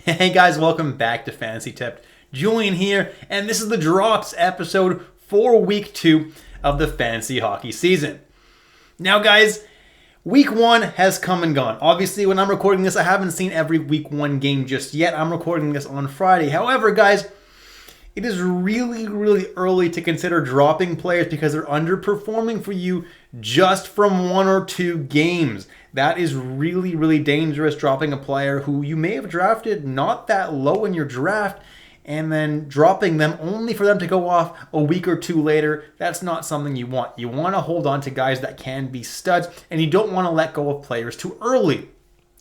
Hey guys, welcome back to Fantasy Tipped. Julian here, and this is the Drops episode for week 2 of the fantasy hockey season. Now guys, week 1 has come and gone. Obviously, when I'm recording this, I haven't seen every week 1 game just yet. I'm recording this on Friday. However, guys, it is really early to consider dropping players because they're underperforming for you just from 1 or 2 games. That is really dangerous, dropping a player who you may have drafted not that low in your draft and then dropping them only for them to go off a week or 2 later. That's not something you want. You want to hold on to guys that can be studs, and you don't want to let go of players too early.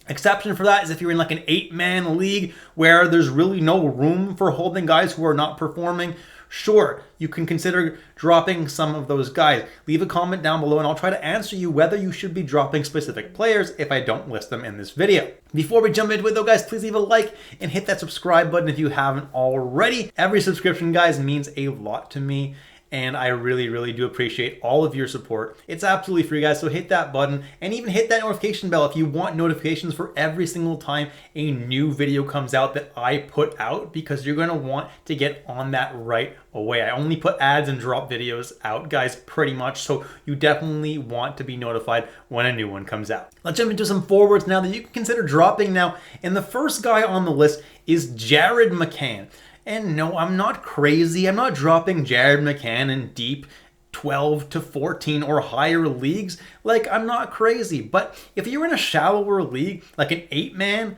Exception for that is if you're in like an 8-man league where there's really no room for holding guys who are not performing. Sure, you can consider dropping some of those guys. Leave a comment down below and I'll try to answer you whether you should be dropping specific players if I don't list them in this video. Before we jump into it though, guys, please leave a like and hit that subscribe button if you haven't already. Every subscription, guys, means a lot to me, and I really do appreciate all of your support. It's absolutely free, guys, so hit that button and even hit that notification bell if you want notifications for every single time a new video comes out that I put out, because you're going to want to get on that right away. I only put ads and drop videos out, guys, pretty much, so you definitely want to be notified when a new one comes out. Let's jump into some forwards now that you can consider dropping now, and the first guy on the list is Jared McCann. And no, I'm not crazy. I'm not dropping Jared McCann in deep 12 to 14 or higher leagues. Like, I'm not crazy. But if you're in a shallower league, like an 8-man,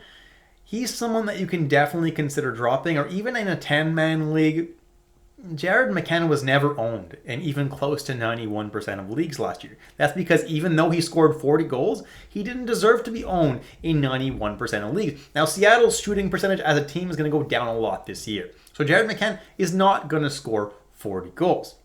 he's someone that you can definitely consider dropping. Or even in a 10-man league, Jared McCann was never owned in even close to 91% of leagues last year. That's because even though he scored 40 goals, he didn't deserve to be owned in 91% of leagues. Now, Seattle's shooting percentage as a team is going to go down a lot this year. So Jared McCann is not going to score 40 goals.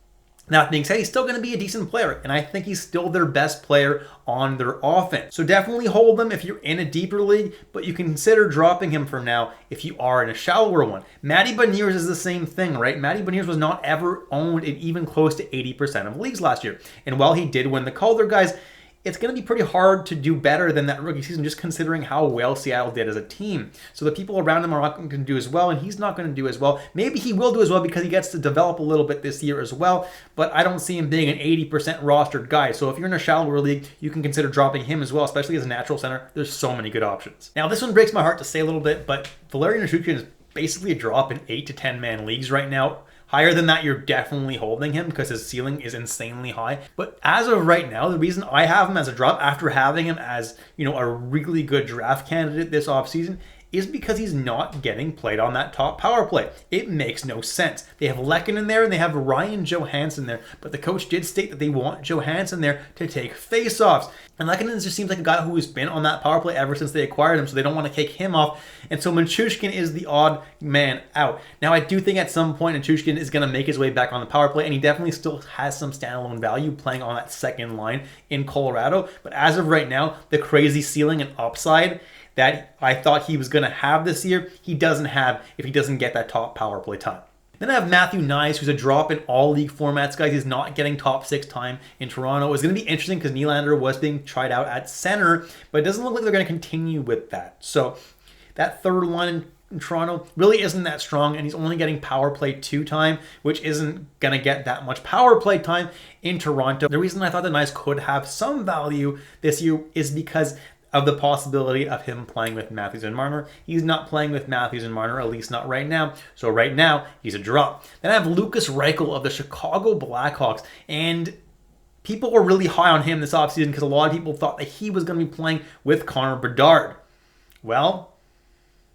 Now, that being said, he's still going to be a decent player, and I think he's still their best player on their offense. So definitely hold him if you're in a deeper league, but you can consider dropping him for now if you are in a shallower one. Matty Beniers is the same thing, right? Matty Beniers was not ever owned in even close to 80% of leagues last year. And while he did win the Calder, guys, it's going to be pretty hard to do better than that rookie season, just considering how well Seattle did as a team. So the people around him are not going to do as well, and he's not going to do as well. Maybe he will do as well because he gets to develop a little bit this year as well, but I don't see him being an 80% rostered guy. So if you're in a shallower league, you can consider dropping him as well, especially as a natural center. There's so many good options. Now, this one breaks my heart to say a little bit, but Vladimir Tarasenko is basically a drop in 8 to 10-man leagues right now. Higher than that, you're definitely holding him because his ceiling is insanely high. But as of right now, the reason I have him as a drop after having him as, a really good draft candidate this offseason is because he's not getting played on that top power play. It makes no sense. They have Lekin in there and they have Ryan Johansson there, but the coach did state that they want Johansson there to take face-offs. And Lekin just seems like a guy who has been on that power play ever since they acquired him, so they don't want to kick him off. And so Manchushkin is the odd man out. Now, I do think at some point Manchushkin is going to make his way back on the power play, and he definitely still has some standalone value playing on that second line in Colorado. But as of right now, the crazy ceiling and upside that I thought he was going to have this year, he doesn't have if he doesn't get that top power play time. Then I have Matthew Nice, who's a drop in all league formats. Guys, he's not getting top 6 time in Toronto. It's going to be interesting because Nylander was being tried out at center, but it doesn't look like they're going to continue with that. So that third line in Toronto really isn't that strong, and he's only getting power play 2 time, which isn't going to get that much power play time in Toronto. The reason I thought that Nice could have some value this year is because of the possibility of him playing with Matthews and Marner. He's not playing with Matthews and Marner, at least not right now. So right now, he's a drop. Then I have Lukas Reichel of the Chicago Blackhawks. And people were really high on him this offseason because a lot of people thought that he was going to be playing with Connor Bedard. Well,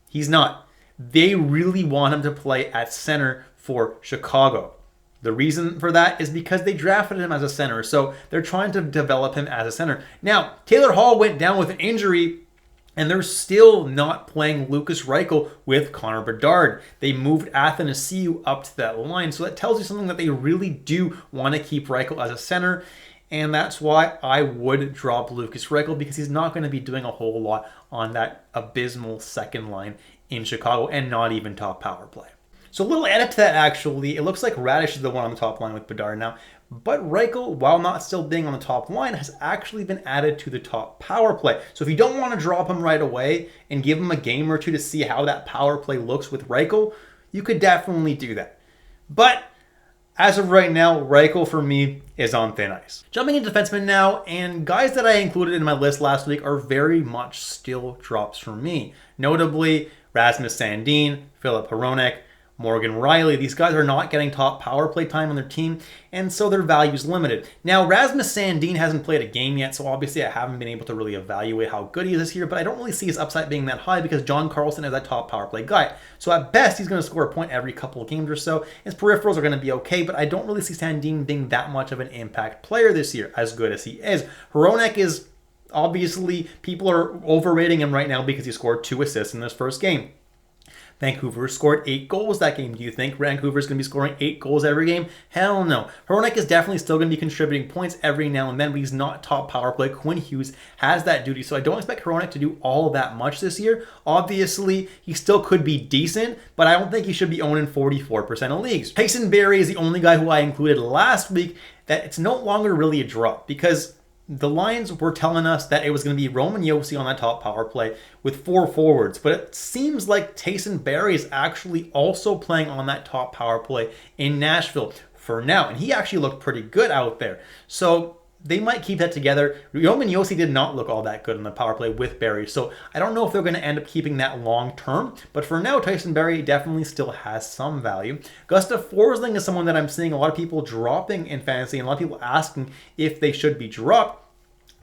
he's not. They really want him to play at center for Chicago. The reason for that is because they drafted him as a center, so they're trying to develop him as a center. Now, Taylor Hall went down with an injury, and they're still not playing Lukas Reichel with Connor Bedard. They moved Athanasiou up to that line, so that tells you something that they really do want to keep Reichel as a center, and that's why I would drop Lukas Reichel, because he's not going to be doing a whole lot on that abysmal second line in Chicago, and not even top power play. So a little edit to that, actually. It looks like Radish is the one on the top line with Bedard now. But Reichel, while not still being on the top line, has actually been added to the top power play. So if you don't want to drop him right away and give him a game or two to see how that power play looks with Reichel, you could definitely do that. But as of right now, Reichel for me is on thin ice. Jumping into defensemen now, and guys that I included in my list last week are very much still drops for me. Notably, Rasmus Sandin, Philip Hronek, Morgan Riley. These guys are not getting top power play time on their team, and so their value is limited. Now, Rasmus Sandin hasn't played a game yet, so obviously I haven't been able to really evaluate how good he is this year, but I don't really see his upside being that high because John Carlson is that top power play guy. So at best, he's going to score a point every couple of games or so. His peripherals are going to be okay, but I don't really see Sandin being that much of an impact player this year, as good as he is. Hronek is, obviously, people are overrating him right now because he scored 2 assists in his first game. Vancouver scored 8 goals that game. Do you think Vancouver's going to be scoring 8 goals every game? Hell no. Hronek is definitely still going to be contributing points every now and then, but he's not top power play. Quinn Hughes has that duty, so I don't expect Hronek to do all that much this year. Obviously, he still could be decent, but I don't think he should be owning 44% of leagues. Tyson Barrie is the only guy who I included last week that it's no longer really a drop because the Lions were telling us that it was going to be Roman Josi on that top power play with 4 forwards, but it seems like Tyson Barrie is actually also playing on that top power play in Nashville for now, and he actually looked pretty good out there. So they might keep that together. Roman Josi did not look all that good on the power play with Barrie, so I don't know if they're going to end up keeping that long term, but for now, Tyson Barrie definitely still has some value. Gustav Forsling is someone that I'm seeing a lot of people dropping in fantasy, and a lot of people asking if they should be dropped.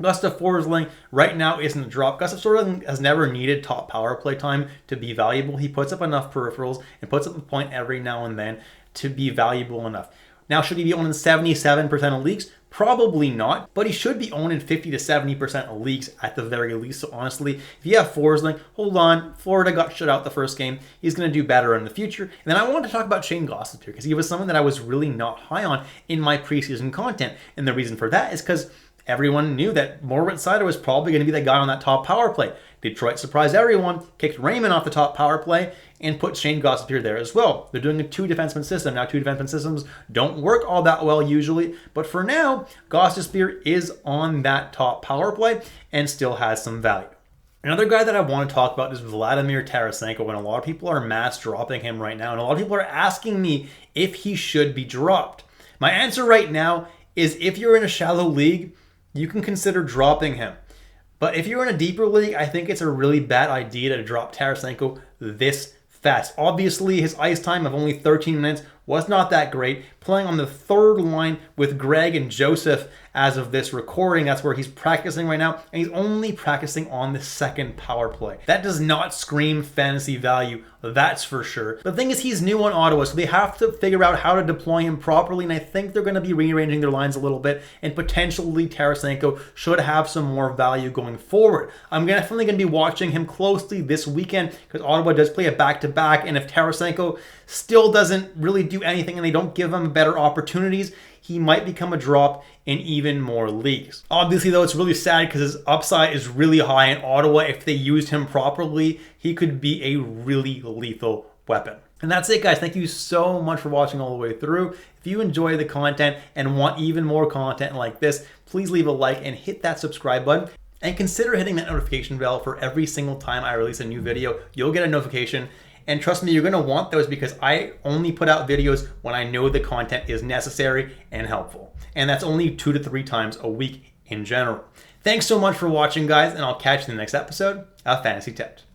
Gustav Forsling right now isn't a drop. Gustav Forsling has never needed top power play time to be valuable. He puts up enough peripherals and puts up a point every now and then to be valuable enough. Now, should he be owning 77% of leagues? Probably not, but he should be owning 50 to 70% of leagues at the very least. So honestly, if you have Forsling, hold on. Florida got shut out the first game. He's going to do better in the future. And then I want to talk about Shane Gossip here because he was someone that I was really not high on in my preseason content. And the reason for that is because everyone knew that Moritz Seider was probably going to be the guy on that top power play. Detroit surprised everyone, kicked Raymond off the top power play, and put Shane Gossip there as well. They're doing a 2 defenseman system. Now, 2 defenseman systems don't work all that well usually, but for now, Gossip is on that top power play and still has some value. Another guy that I want to talk about is Vladimir Tarasenko, and a lot of people are mass dropping him right now, and a lot of people are asking me if he should be dropped. My answer right now is if you're in a shallow league, you can consider dropping him. But if you're in a deeper league, I think it's a really bad idea to drop Tarasenko this fast. Obviously, his ice time of only 13 minutes was not that great. Playing on the third line with Greg and Joseph as of this recording. That's where he's practicing right now. And he's only practicing on the second power play. That does not scream fantasy value, that's for sure. The thing is, he's new on Ottawa, so they have to figure out how to deploy him properly. And I think they're going to be rearranging their lines a little bit. And potentially Tarasenko should have some more value going forward. I'm definitely going to be watching him closely this weekend because Ottawa does play a back-to-back. And if Tarasenko still doesn't really do anything and they don't give him better opportunities, he might become a drop in even more leagues. Obviously, though, it's really sad because his upside is really high in Ottawa. If they used him properly, he could be a really lethal weapon. And that's it, guys. Thank you so much for watching all the way through. If you enjoy the content and want even more content like this, please leave a like and hit that subscribe button. And consider hitting that notification bell for every single time I release a new video. You'll get a notification. And trust me, you're going to want those because I only put out videos when I know the content is necessary and helpful. And that's only 2 to 3 times a week in general. Thanks so much for watching, guys, and I'll catch you in the next episode of Fantasy Tipped.